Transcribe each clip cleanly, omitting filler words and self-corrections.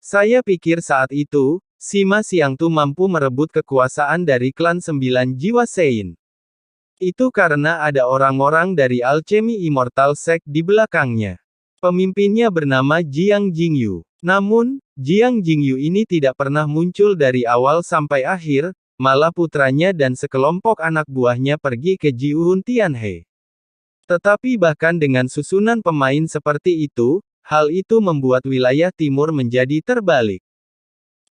Saya pikir saat itu, Sima Xiangtu mampu merebut kekuasaan dari klan 9 Jiwa Sein. Itu karena ada orang-orang dari Alchemy Immortal Sect di belakangnya. Pemimpinnya bernama Jiang Jingyu. Namun, Jiang Jingyu ini tidak pernah muncul dari awal sampai akhir, malah putranya dan sekelompok anak buahnya pergi ke Jiuhun Tianhe. Tetapi bahkan dengan susunan pemain seperti itu, hal itu membuat wilayah timur menjadi terbalik.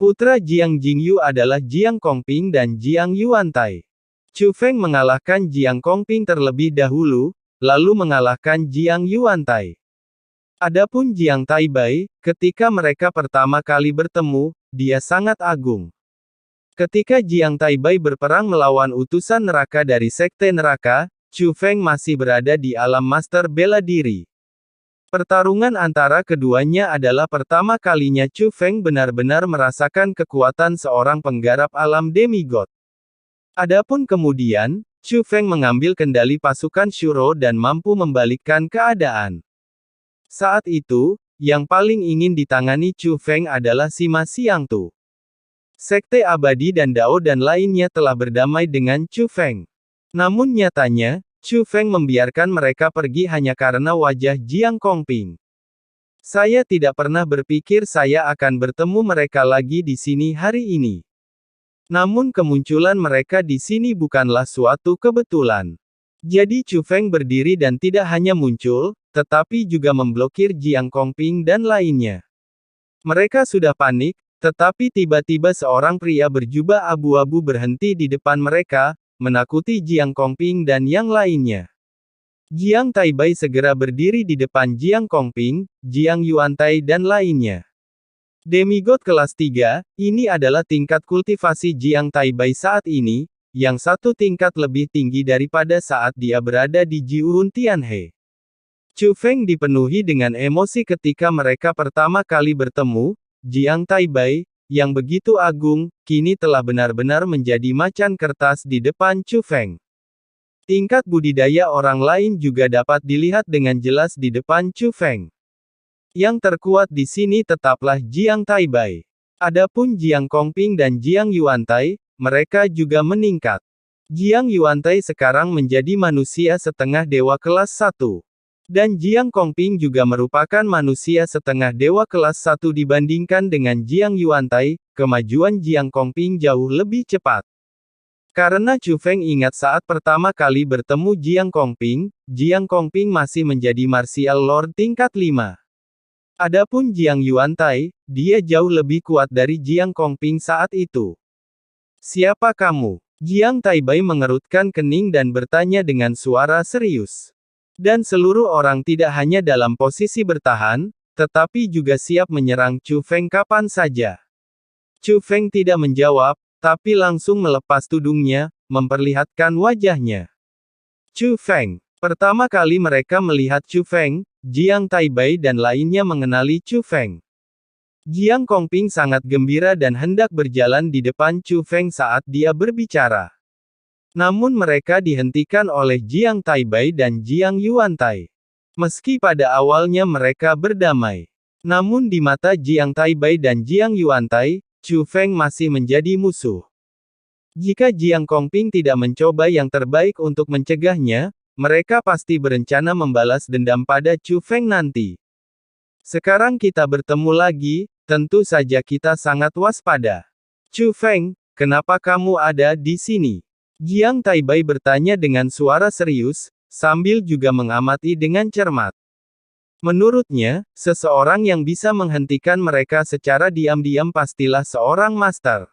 Putra Jiang Jingyu adalah Jiang Kongping dan Jiang Yuantai. Chu Feng mengalahkan Jiang Kongping terlebih dahulu, lalu mengalahkan Jiang Yuantai. Adapun Jiang Taibai, ketika mereka pertama kali bertemu, dia sangat agung. Ketika Jiang Taibai berperang melawan utusan neraka dari Sekte Neraka, Chu Feng masih berada di alam master bela diri. Pertarungan antara keduanya adalah pertama kalinya Chu Feng benar-benar merasakan kekuatan seorang penggarap alam demigod. Adapun kemudian, Chu Feng mengambil kendali pasukan Shuro dan mampu membalikkan keadaan. Saat itu, yang paling ingin ditangani Chu Feng adalah Sima Xiangtu. Sekte Abadi dan Dao dan lainnya telah berdamai dengan Chu Feng. Namun nyatanya, Chu Feng membiarkan mereka pergi hanya karena wajah Jiang Kongping. Saya tidak pernah berpikir saya akan bertemu mereka lagi di sini hari ini. Namun kemunculan mereka di sini bukanlah suatu kebetulan. Jadi Chu Feng berdiri dan tidak hanya muncul, tetapi juga memblokir Jiang Kongping dan lainnya. Mereka sudah panik, tetapi tiba-tiba seorang pria berjubah abu-abu berhenti di depan mereka, menakuti Jiang Kongping dan yang lainnya. Jiang Taibai segera berdiri di depan Jiang Kongping, Jiang Yuantai dan lainnya. Demigod kelas 3, ini adalah tingkat kultivasi Jiang Taibai saat ini, yang satu tingkat lebih tinggi daripada saat dia berada di Jiuhun Tianhe. Chu Feng dipenuhi dengan emosi ketika mereka pertama kali bertemu. Jiang Taibai, yang begitu agung, kini telah benar-benar menjadi macan kertas di depan Chu Feng. Tingkat budidaya orang lain juga dapat dilihat dengan jelas di depan Chu Feng. Yang terkuat di sini tetaplah Jiang Taibai. Adapun Jiang Kongping dan Jiang Yuantai, mereka juga meningkat. Jiang Yuantai sekarang menjadi manusia setengah dewa kelas 1. Dan Jiang Kongping juga merupakan manusia setengah dewa kelas 1 dibandingkan dengan Jiang Yuantai, kemajuan Jiang Kongping jauh lebih cepat. Karena Chu Feng ingat saat pertama kali bertemu Jiang Kongping masih menjadi martial lord tingkat 5. Adapun Jiang Yuantai, dia jauh lebih kuat dari Jiang Kongping saat itu. Siapa kamu? Jiang Taibai mengerutkan kening dan bertanya dengan suara serius. Dan seluruh orang tidak hanya dalam posisi bertahan, tetapi juga siap menyerang Chu Feng kapan saja. Chu Feng tidak menjawab, tapi langsung melepas tudungnya, memperlihatkan wajahnya. Chu Feng. Pertama kali mereka melihat Chu Feng, Jiang Taibai dan lainnya mengenali Chu Feng. Jiang Kongping sangat gembira dan hendak berjalan di depan Chu Feng saat dia berbicara. Namun mereka dihentikan oleh Jiang Taibai dan Jiang Yuantai. Meski pada awalnya mereka berdamai. Namun di mata Jiang Taibai dan Jiang Yuantai, Chu Feng masih menjadi musuh. Jika Jiang Kongping tidak mencoba yang terbaik untuk mencegahnya, mereka pasti berencana membalas dendam pada Chu Feng nanti. Sekarang kita bertemu lagi, tentu saja kita sangat waspada. Chu Feng, kenapa kamu ada di sini? Jiang Taibai bertanya dengan suara serius, sambil juga mengamati dengan cermat. Menurutnya, seseorang yang bisa menghentikan mereka secara diam-diam pastilah seorang master.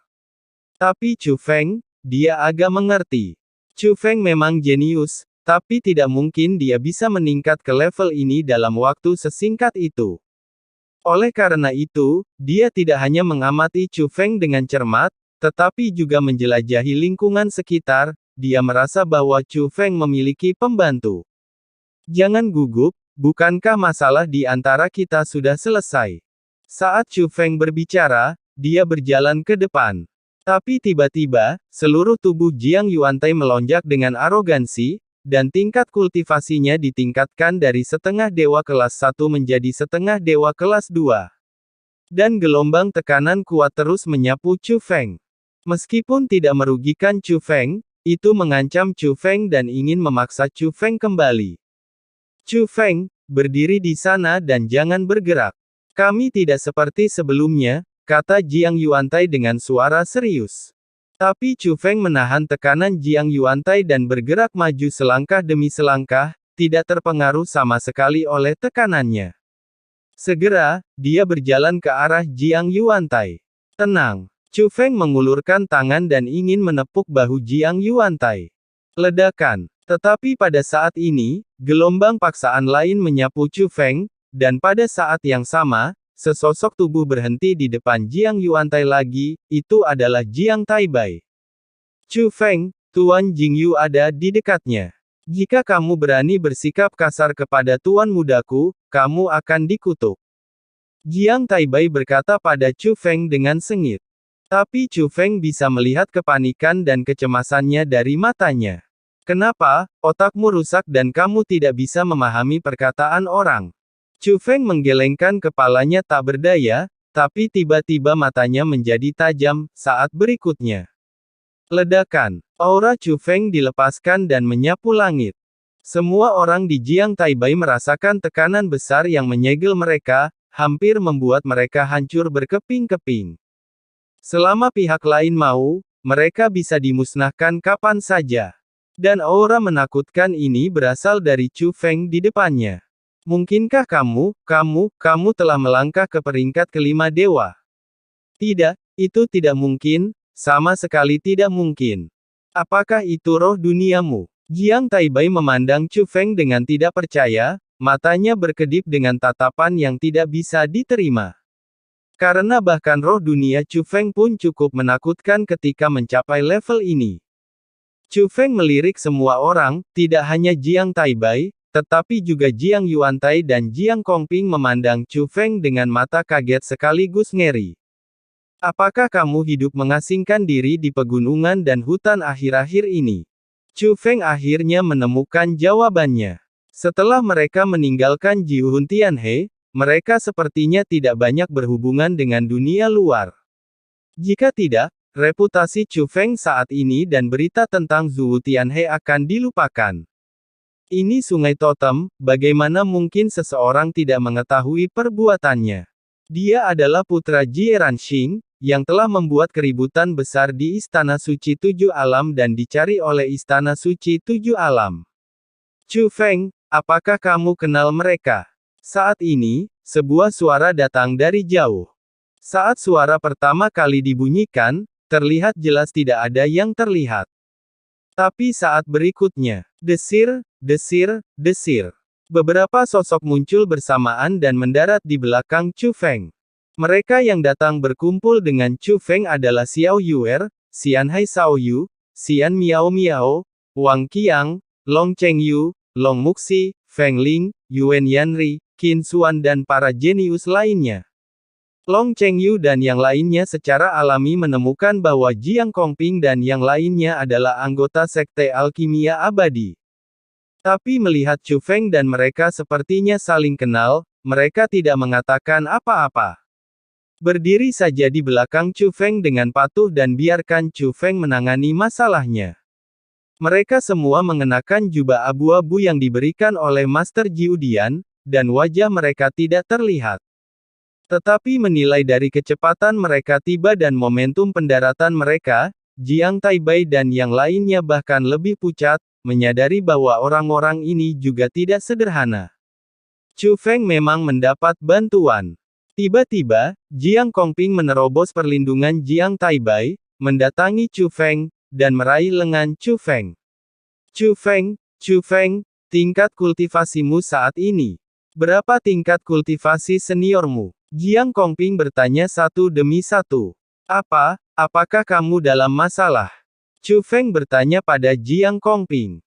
Tapi Chu Feng, dia agak mengerti. Chu Feng memang jenius, tapi tidak mungkin dia bisa meningkat ke level ini dalam waktu sesingkat itu. Oleh karena itu, dia tidak hanya mengamati Chu Feng dengan cermat, tetapi juga menjelajahi lingkungan sekitar. Dia merasa bahwa Chu Feng memiliki pembantu. Jangan gugup, bukankah masalah di antara kita sudah selesai? Saat Chu Feng berbicara, dia berjalan ke depan. Tapi tiba-tiba, seluruh tubuh Jiang Yuantai melonjak dengan arogansi, dan tingkat kultivasinya ditingkatkan dari setengah dewa kelas 1 menjadi setengah dewa kelas 2. Dan gelombang tekanan kuat terus menyapu Chu Feng. Meskipun tidak merugikan Chu Feng, itu mengancam Chu Feng dan ingin memaksa Chu Feng kembali. Chu Feng, berdiri di sana dan jangan bergerak. Kami tidak seperti sebelumnya, kata Jiang Yuantai dengan suara serius. Tapi Chu Feng menahan tekanan Jiang Yuantai dan bergerak maju selangkah demi selangkah, tidak terpengaruh sama sekali oleh tekanannya. Segera, dia berjalan ke arah Jiang Yuantai. Tenang. Chu Feng mengulurkan tangan dan ingin menepuk bahu Jiang Yuantai. Ledakan. Tetapi pada saat ini, gelombang paksaan lain menyapu Chu Feng, dan pada saat yang sama, sesosok tubuh berhenti di depan Jiang Yuantai lagi, itu adalah Jiang Taibai. Chu Feng, Tuan Jingyu ada di dekatnya. Jika kamu berani bersikap kasar kepada tuan mudaku, kamu akan dikutuk. Jiang Taibai berkata pada Chu Feng dengan sengit. Tapi Chu Feng bisa melihat kepanikan dan kecemasannya dari matanya. Kenapa, otakmu rusak dan kamu tidak bisa memahami perkataan orang? Chu Feng menggelengkan kepalanya tak berdaya, tapi tiba-tiba matanya menjadi tajam, saat berikutnya. Ledakan. Aura Chu Feng dilepaskan dan menyapu langit. Semua orang di Jiang Taibai merasakan tekanan besar yang menyegel mereka, hampir membuat mereka hancur berkeping-keping. Selama pihak lain mau, mereka bisa dimusnahkan kapan saja. Dan aura menakutkan ini berasal dari Chu Feng di depannya. Mungkinkah kamu telah melangkah ke peringkat kelima dewa? Tidak, itu tidak mungkin. Sama sekali tidak mungkin. Apakah itu roh duniamu? Jiang Taibai memandang Chu Feng dengan tidak percaya, matanya berkedip dengan tatapan yang tidak bisa diterima. Karena bahkan roh dunia Chu Feng pun cukup menakutkan ketika mencapai level ini. Chu Feng melirik semua orang, tidak hanya Jiang Taibai, tetapi juga Jiang Yuantai dan Jiang Kongping memandang Chu Feng dengan mata kaget sekaligus ngeri. Apakah kamu hidup mengasingkan diri di pegunungan dan hutan akhir-akhir ini? Chu Feng akhirnya menemukan jawabannya. Setelah mereka meninggalkan Jiuhun Tianhe, mereka sepertinya tidak banyak berhubungan dengan dunia luar. Jika tidak, reputasi Chu Feng saat ini dan berita tentang Zhu Tianhe akan dilupakan. Ini sungai totem, bagaimana mungkin seseorang tidak mengetahui perbuatannya? Dia adalah putra Jieran Xing, yang telah membuat keributan besar di Istana Suci Tujuh Alam dan dicari oleh Istana Suci Tujuh Alam. Chu Feng, apakah kamu kenal mereka? Saat ini, sebuah suara datang dari jauh. Saat suara pertama kali dibunyikan, terlihat jelas tidak ada yang terlihat. Tapi saat berikutnya, desir, desir, desir. Beberapa sosok muncul bersamaan dan mendarat di belakang Chu Feng. Mereka yang datang berkumpul dengan Chu Feng adalah Xiao Yuer, Xian Hai Shaoyu, Xian Miao Miao, Wang Qiang, Long Chengyu, Long Muxi, Feng Ling, Yuan Yanri, Qin Xuan dan para jenius lainnya. Long Chengyu dan yang lainnya secara alami menemukan bahwa Jiang Kongping dan yang lainnya adalah anggota Sekte Alkimia Abadi. Tapi melihat Chu Feng dan mereka sepertinya saling kenal, mereka tidak mengatakan apa-apa. Berdiri saja di belakang Chu Feng dengan patuh dan biarkan Chu Feng menangani masalahnya. Mereka semua mengenakan jubah abu-abu yang diberikan oleh Master Jiudian, dan wajah mereka tidak terlihat. Tetapi menilai dari kecepatan mereka tiba dan momentum pendaratan mereka, Jiang Taibai dan yang lainnya bahkan lebih pucat, menyadari bahwa orang-orang ini juga tidak sederhana. Chu Feng memang mendapat bantuan. Tiba-tiba, Jiang Kongping menerobos perlindungan Jiang Taibai, mendatangi Chu Feng, dan meraih lengan Chu Feng. Chu Feng, tingkat kultivasimu saat ini. Berapa tingkat kultivasi seniormu? Jiang Kongping bertanya satu demi satu. Apakah kamu dalam masalah? Chu Feng bertanya pada Jiang Kongping.